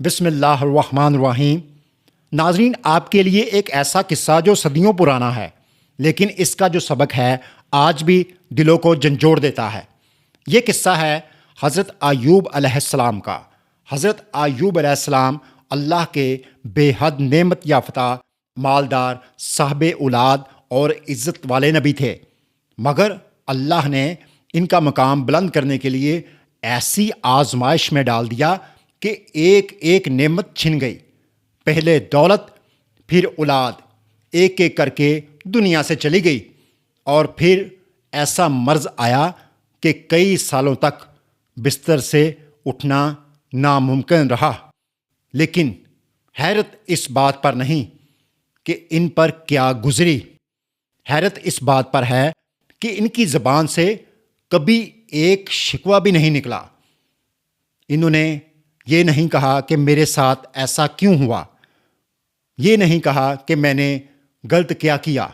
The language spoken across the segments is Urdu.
بسم اللہ الرحمن الرحیم۔ ناظرین، آپ کے لیے ایک ایسا قصہ جو صدیوں پرانا ہے، لیکن اس کا جو سبق ہے آج بھی دلوں کو جھنجھوڑ دیتا ہے۔ یہ قصہ ہے حضرت ایوب علیہ السلام کا۔ حضرت ایوب علیہ السلام اللہ کے بے حد نعمت یافتہ، مالدار، صاحب اولاد اور عزت والے نبی تھے، مگر اللہ نے ان کا مقام بلند کرنے کے لیے ایسی آزمائش میں ڈال دیا کہ ایک ایک نعمت چھن گئی۔ پہلے دولت، پھر اولاد، ایک ایک کر کے دنیا سے چلی گئی، اور پھر ایسا مرض آیا کہ کئی سالوں تک بستر سے اٹھنا ناممکن رہا۔ لیکن حیرت اس بات پر نہیں کہ ان پر کیا گزری، حیرت اس بات پر ہے کہ ان کی زبان سے کبھی ایک شکوہ بھی نہیں نکلا۔ انہوں نے یہ نہیں کہا کہ میرے ساتھ ایسا کیوں ہوا، یہ نہیں کہا کہ میں نے غلط کیا کیا،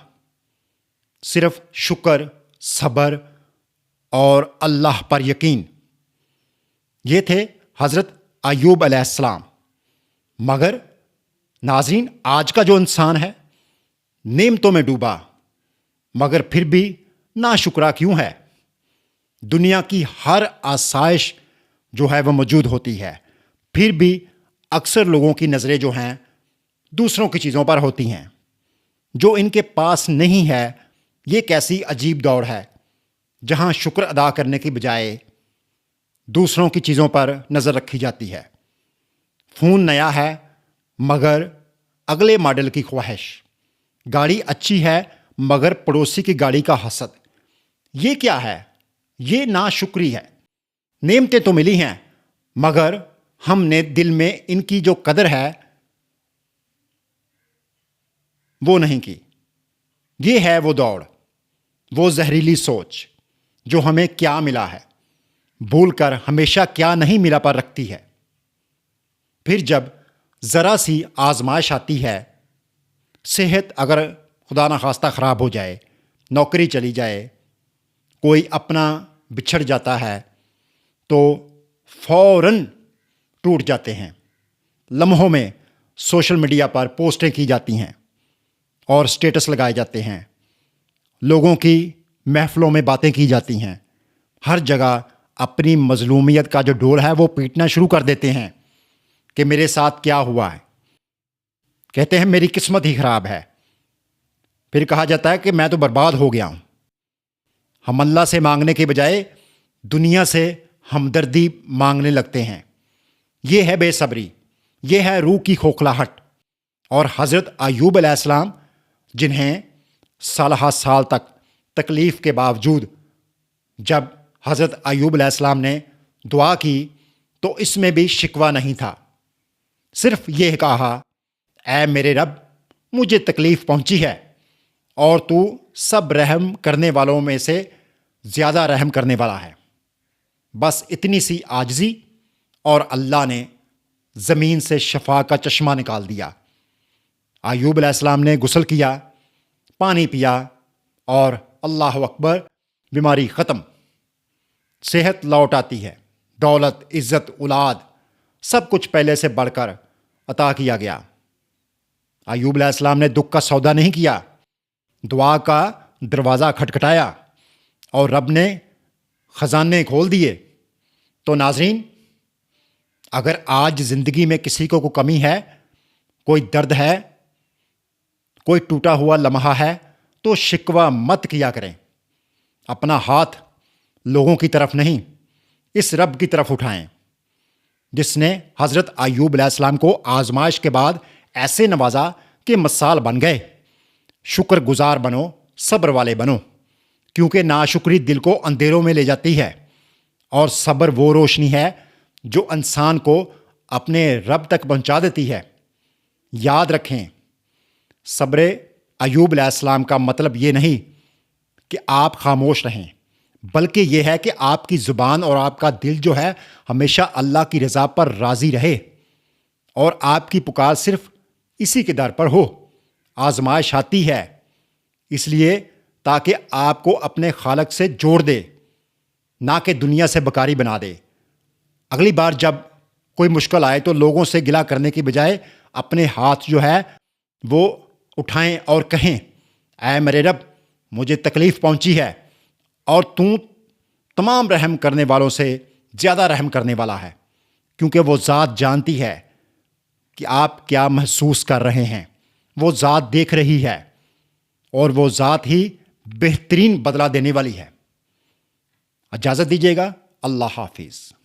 صرف شکر، صبر اور اللہ پر یقین۔ یہ تھے حضرت ایوب علیہ السلام۔ مگر ناظرین، آج کا جو انسان ہے نعمتوں میں ڈوبا، مگر پھر بھی ناشکرا کیوں ہے؟ دنیا کی ہر آسائش جو ہے وہ موجود ہوتی ہے، پھر بھی اکثر لوگوں کی نظریں جو ہیں دوسروں کی چیزوں پر ہوتی ہیں جو ان کے پاس نہیں ہے۔ یہ کیسی عجیب دور ہے جہاں شکر ادا کرنے کی بجائے دوسروں کی چیزوں پر نظر رکھی جاتی ہے۔ فون نیا ہے مگر اگلے ماڈل کی خواہش، گاڑی اچھی ہے مگر پڑوسی کی گاڑی کا حسد۔ یہ کیا ہے؟ یہ ناشکری ہے۔ نعمتیں تو ملی ہیں مگر ہم نے دل میں ان کی جو قدر ہے وہ نہیں کی۔ یہ ہے وہ دوڑ، وہ زہریلی سوچ جو ہمیں کیا ملا ہے بھول کر ہمیشہ کیا نہیں ملا پر رکھتی ہے۔ پھر جب ذرا سی آزمائش آتی ہے، صحت اگر خدا نخواستہ خراب ہو جائے، نوکری چلی جائے، کوئی اپنا بچھڑ جاتا ہے تو فوراً ٹوٹ جاتے ہیں۔ لمحوں میں سوشل میڈیا پر پوسٹیں کی جاتی ہیں اور سٹیٹس لگائے جاتے ہیں، لوگوں کی محفلوں میں باتیں کی جاتی ہیں، ہر جگہ اپنی مظلومیت کا جو ڈول ہے وہ پیٹنا شروع کر دیتے ہیں کہ میرے ساتھ کیا ہوا ہے۔ کہتے ہیں میری قسمت ہی خراب ہے۔ پھر کہا جاتا ہے کہ میں تو برباد ہو گیا ہوں۔ ہم اللہ سے مانگنے کے بجائے دنیا سے ہمدردی مانگنے لگتے ہیں۔ یہ ہے بے صبری، یہ ہے روح کی کھوکھلاہٹ۔ اور حضرت ایوب علیہ السلام جنہیں سالہ سال تک تکلیف کے باوجود جب حضرت ایوب علیہ السلام نے دعا کی تو اس میں بھی شکوہ نہیں تھا، صرف یہ کہا، اے میرے رب، مجھے تکلیف پہنچی ہے اور تو سب رحم کرنے والوں میں سے زیادہ رحم کرنے والا ہے۔ بس اتنی سی عاجزی اور اللہ نے زمین سے شفا کا چشمہ نکال دیا۔ ایوب علیہ السلام نے غسل کیا، پانی پیا اور اللہ اکبر، بیماری ختم، صحت لوٹ آتی ہے، دولت، عزت، اولاد، سب کچھ پہلے سے بڑھ کر عطا کیا گیا۔ ایوب علیہ السلام نے دکھ کا سودا نہیں کیا، دعا کا دروازہ کھٹکھٹایا اور رب نے خزانے کھول دیے۔ تو ناظرین، اگر آج زندگی میں کسی کو کوئی کمی ہے، کوئی درد ہے، کوئی ٹوٹا ہوا لمحہ ہے، تو شکوہ مت کیا کریں۔ اپنا ہاتھ لوگوں کی طرف نہیں، اس رب کی طرف اٹھائیں جس نے حضرت ایوب علیہ السلام کو آزمائش کے بعد ایسے نوازا کہ مثال بن گئے۔ شکر گزار بنو، صبر والے بنو، کیونکہ ناشکری دل کو اندھیروں میں لے جاتی ہے، اور صبر وہ روشنی ہے جو انسان کو اپنے رب تک پہنچا دیتی ہے۔ یاد رکھیں، صبر ایوب علیہ السلام کا مطلب یہ نہیں کہ آپ خاموش رہیں، بلکہ یہ ہے کہ آپ کی زبان اور آپ کا دل جو ہے ہمیشہ اللہ کی رضا پر راضی رہے، اور آپ کی پکار صرف اسی کے در پر ہو۔ آزمائش آتی ہے اس لیے تاکہ آپ کو اپنے خالق سے جوڑ دے، نہ کہ دنیا سے بکاری بنا دے۔ اگلی بار جب کوئی مشکل آئے تو لوگوں سے گلہ کرنے کی بجائے اپنے ہاتھ جو ہے وہ اٹھائیں اور کہیں اے میرے رب مجھے تکلیف پہنچی ہے اور تو تمام رحم کرنے والوں سے زیادہ رحم کرنے والا ہے، کیونکہ وہ ذات جانتی ہے کہ آپ کیا محسوس کر رہے ہیں، وہ ذات دیکھ رہی ہے اور وہ ذات ہی بہترین بدلہ دینے والی ہے۔ اجازت دیجیے گا، اللہ حافظ۔